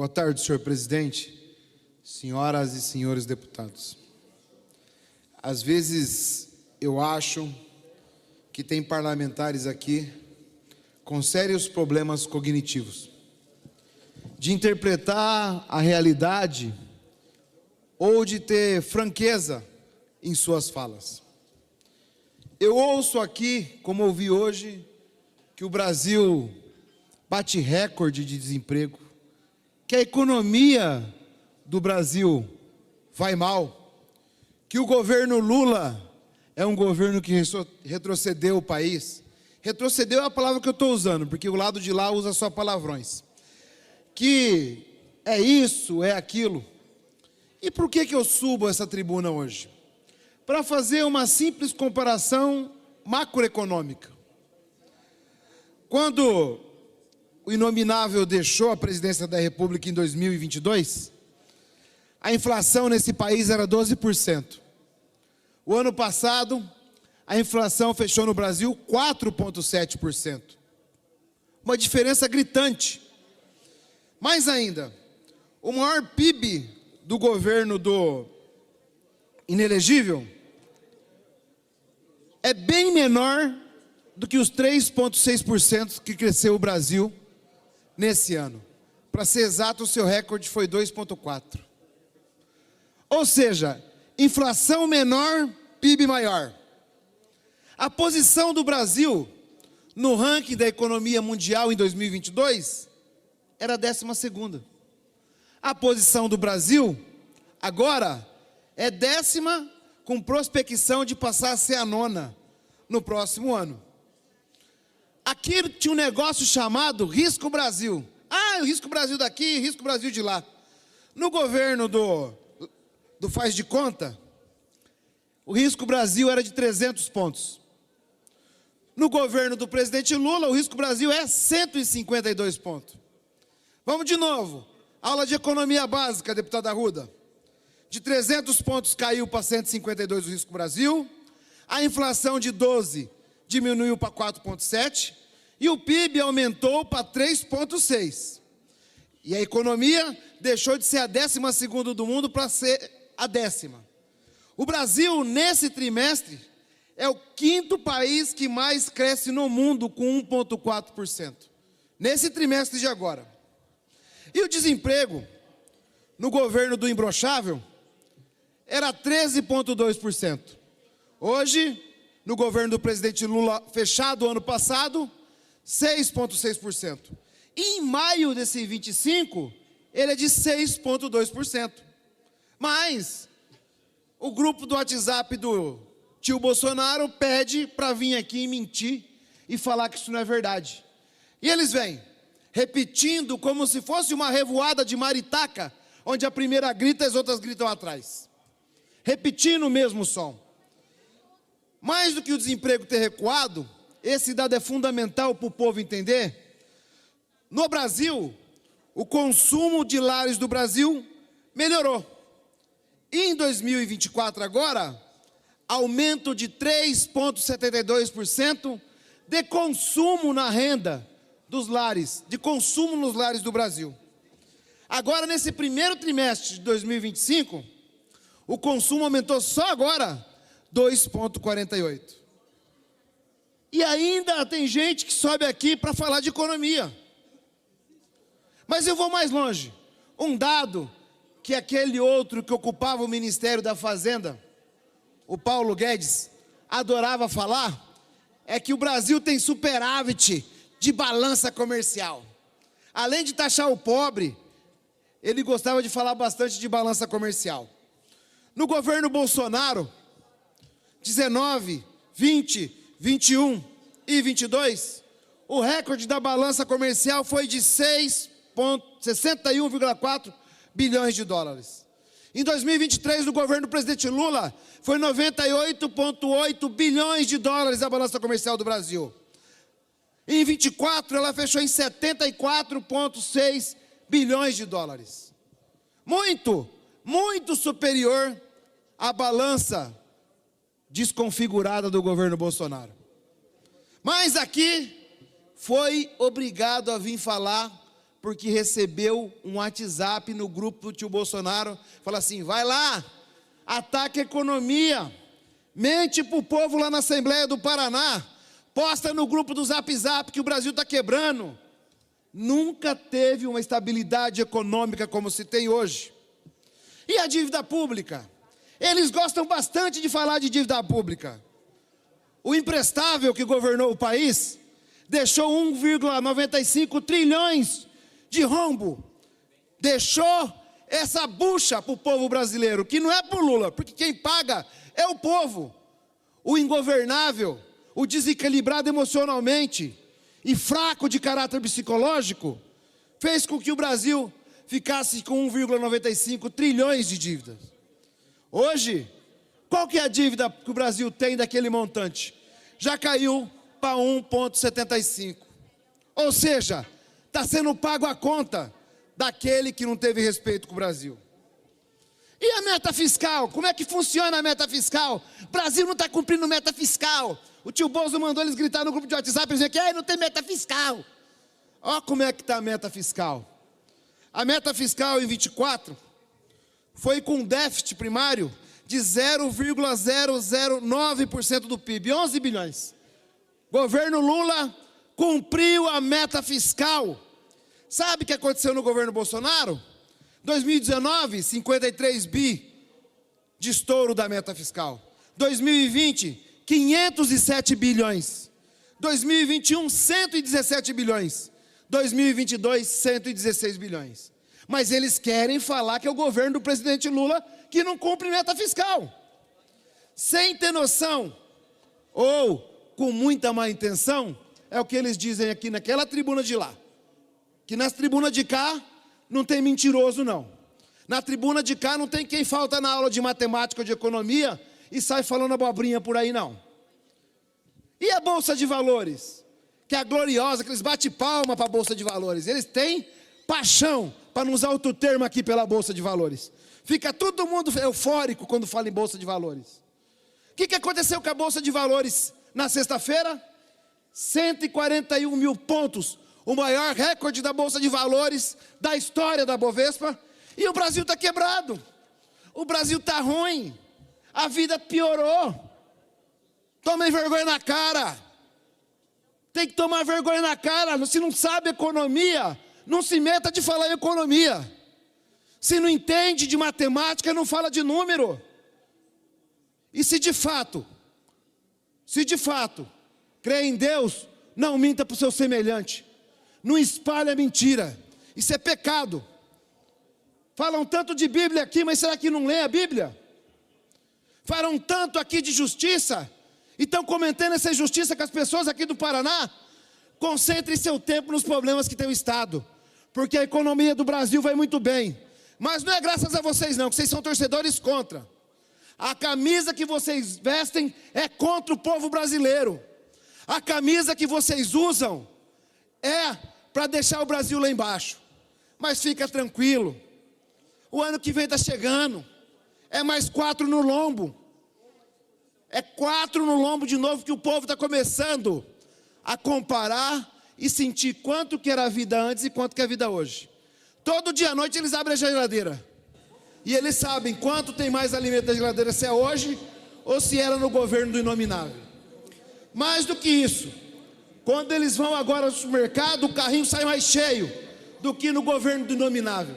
Boa tarde, senhor presidente, senhoras e senhores deputados. Às vezes eu acho que tem parlamentares aqui com sérios problemas cognitivos, de interpretar a realidade ou de ter franqueza em suas falas. Eu ouço aqui, como ouvi hoje, que o Brasil bate recorde de desemprego, que a economia do Brasil vai mal, que o governo Lula é um governo que retrocedeu o país. Retrocedeu é a palavra que eu estou usando, porque o lado de lá usa só palavrões. Que é isso, é aquilo. E por que eu subo essa tribuna hoje? Para fazer uma simples comparação macroeconômica. Quando o inominável deixou a presidência da República em 2022, a inflação nesse país era 12%. O ano passado, a inflação fechou no Brasil 4,7%. Uma diferença gritante. Mais ainda, o maior PIB do governo do inelegível é bem menor do que os 3,6% que cresceu o Brasil nesse ano. Para ser exato, o seu recorde foi 2,4%. Ou seja, inflação menor, PIB maior. A posição do Brasil no ranking da economia mundial em 2022 era a 12ª. A posição do Brasil agora é 10ª, com prospecção de passar a ser a 9ª no próximo ano. Aqui tinha um negócio chamado Risco Brasil. O Risco Brasil daqui, Risco Brasil de lá. No governo do faz de conta, o Risco Brasil era de 300 pontos. No governo do presidente Lula, o Risco Brasil é 152 pontos. Vamos de novo. Aula de economia básica, deputada Arruda. De 300 pontos caiu para 152 o Risco Brasil. A inflação de 12 diminuiu para 4,7. E o PIB aumentou para 3,6. E a economia deixou de ser a 12ª do mundo para ser a 10ª. O Brasil, nesse trimestre, é o 5º país que mais cresce no mundo, com 1,4%. Nesse trimestre de agora. E o desemprego, no governo do imbrochável, era 13,2%. Hoje, no governo do presidente Lula, fechado ano passado, 6,6%. E em maio desse 25, ele é de 6,2%. Mas o grupo do WhatsApp do tio Bolsonaro pede para vir aqui mentir e falar que isso não é verdade. E eles vêm repetindo como se fosse uma revoada de maritaca, onde a primeira grita e as outras gritam atrás. Repetindo o mesmo som. Mais do que o desemprego ter recuado, esse dado é fundamental para o povo entender. No Brasil, o consumo de lares do Brasil melhorou. E em 2024 agora, aumento de 3,72% de consumo na renda dos lares, de consumo nos lares do Brasil. Agora, nesse primeiro trimestre de 2025, o consumo aumentou só agora 2,48%. E ainda tem gente que sobe aqui para falar de economia. Mas eu vou mais longe. Um dado que aquele outro que ocupava o Ministério da Fazenda, o Paulo Guedes, adorava falar, é que o Brasil tem superávit de balança comercial. Além de taxar o pobre, ele gostava de falar bastante de balança comercial. No governo Bolsonaro, 19, 20, 21 e 22, o recorde da balança comercial foi de 61,4 bilhões de dólares. Em 2023, no governo do presidente Lula, foi 98,8 bilhões de dólares a balança comercial do Brasil. Em 24, ela fechou em 74,6 bilhões de dólares. Muito, muito superior à balança desconfigurada do governo Bolsonaro. Mas aqui foi obrigado a vir falar porque recebeu um WhatsApp no grupo do tio Bolsonaro, fala assim, vai lá, ataca a economia, mente para o povo lá na Assembleia do Paraná, posta no grupo do Zap Zap que o Brasil está quebrando. Nunca teve uma estabilidade econômica como se tem hoje. E a dívida pública? Eles gostam bastante de falar de dívida pública. O imprestável que governou o país deixou 1,95 trilhões de rombo. Deixou essa bucha para o povo brasileiro, que não é para o Lula, porque quem paga é o povo. O ingovernável, o desequilibrado emocionalmente e fraco de caráter psicológico, fez com que o Brasil ficasse com 1,95 trilhões de dívidas. Hoje, qual que é a dívida que o Brasil tem daquele montante? Já caiu para 1,75. Ou seja, está sendo pago a conta daquele que não teve respeito com o Brasil. E a meta fiscal? Como é que funciona a meta fiscal? O Brasil não está cumprindo meta fiscal. O tio Bozo mandou eles gritar no grupo de WhatsApp e dizer que não tem meta fiscal. Olha como é que está a meta fiscal. A meta fiscal em 24 foi com um déficit primário de 0,009% do PIB, 11 bilhões. Governo Lula cumpriu a meta fiscal. Sabe o que aconteceu no governo Bolsonaro? 2019, 53 bi de estouro da meta fiscal. 2020, 507 bilhões. 2021, 117 bilhões. 2022, 116 bilhões. Mas eles querem falar que é o governo do presidente Lula que não cumpre meta fiscal. Sem ter noção, ou com muita má intenção, é o que eles dizem aqui naquela tribuna de lá. Que nas tribunas de cá não tem mentiroso não. Na tribuna de cá não tem quem falta na aula de matemática ou de economia e sai falando abobrinha por aí não. E a Bolsa de Valores? Que é a gloriosa, que eles batem palma para a Bolsa de Valores. Eles têm paixão, para não usar outro termo aqui pela Bolsa de Valores. Fica todo mundo eufórico quando fala em Bolsa de Valores. O que aconteceu com a Bolsa de Valores na sexta-feira? 141 mil pontos. O maior recorde da Bolsa de Valores da história da Bovespa. E o Brasil está quebrado. O Brasil está ruim. A vida piorou. Tomem vergonha na cara. Tem que tomar vergonha na cara. Se não sabe economia, não se meta de falar em economia. Se não entende de matemática, não fala de número. E se de fato crê em Deus, não minta para o seu semelhante. Não espalhe a mentira. Isso é pecado. Falam tanto de Bíblia aqui, mas será que não lê a Bíblia? Falam tanto aqui de justiça, e estão cometendo essa injustiça com as pessoas aqui do Paraná. Concentre seu tempo nos problemas que tem o Estado, porque a economia do Brasil vai muito bem. Mas não é graças a vocês não, que vocês são torcedores contra. A camisa que vocês vestem é contra o povo brasileiro. A camisa que vocês usam é para deixar o Brasil lá embaixo. Mas fica tranquilo. O ano que vem está chegando. É mais 4 no lombo. É 4 no lombo de novo que o povo está começando a comparar e sentir quanto que era a vida antes e quanto que é a vida hoje. Todo dia à noite eles abrem a geladeira. E eles sabem quanto tem mais alimento na geladeira, se é hoje ou se era no governo do inominável. Mais do que isso, quando eles vão agora ao supermercado, o carrinho sai mais cheio do que no governo do inominável.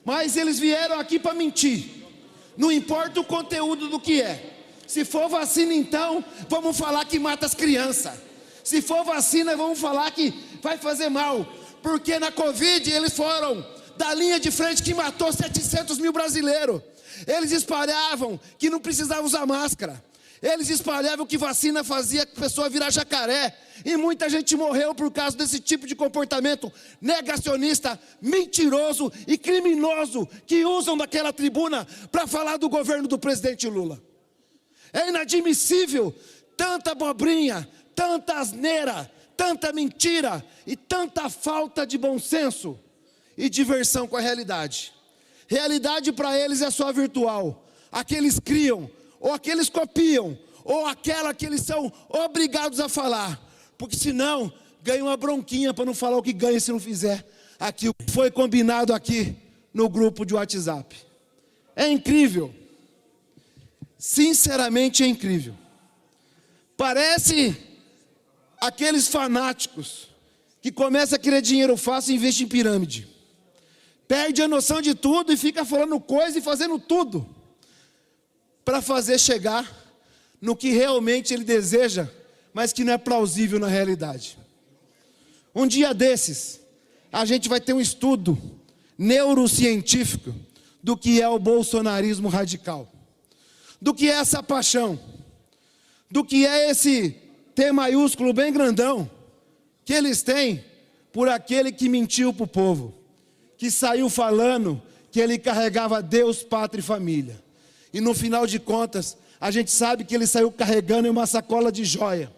Mas eles vieram aqui para mentir. Não importa o conteúdo do que é. Se for vacina, então, vamos falar que mata as crianças. Se for vacina, vamos falar que vai fazer mal. Porque na Covid eles foram da linha de frente que matou 700 mil brasileiros. Eles espalhavam que não precisava usar máscara. Eles espalhavam que vacina fazia a pessoa virar jacaré. E muita gente morreu por causa desse tipo de comportamento negacionista, mentiroso e criminoso que usam daquela tribuna para falar do governo do presidente Lula. É inadmissível tanta abobrinha, tanta asneira, tanta mentira e tanta falta de bom senso e diversão com a realidade. Realidade para eles é só virtual. A que eles criam, ou a que eles copiam, ou aquela que eles são obrigados a falar. Porque senão, ganha uma bronquinha para não falar o que ganha se não fizer. aquilo que foi combinado aqui no grupo de WhatsApp. É incrível. Sinceramente é incrível. Parece aqueles fanáticos que começam a querer dinheiro fácil e investem em pirâmide. Perde a noção de tudo e fica falando coisa e fazendo tudo para fazer chegar no que realmente ele deseja, mas que não é plausível na realidade. Um dia desses, a gente vai ter um estudo neurocientífico do que é o bolsonarismo radical, do que é essa paixão, do que é esse T maiúsculo bem grandão que eles têm por aquele que mentiu para o povo, que saiu falando que ele carregava Deus, pátria e família. E no final de contas, a gente sabe que ele saiu carregando em uma sacola de joia,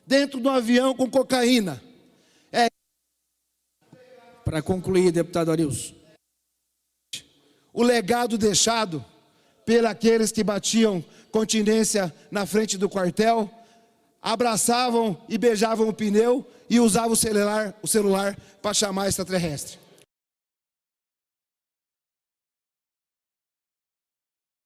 dentro de um avião com cocaína. Para concluir, deputado Arilson. O legado deixado por aqueles que batiam continência na frente do quartel, abraçavam e beijavam o pneu e usavam o celular para chamar extraterrestre.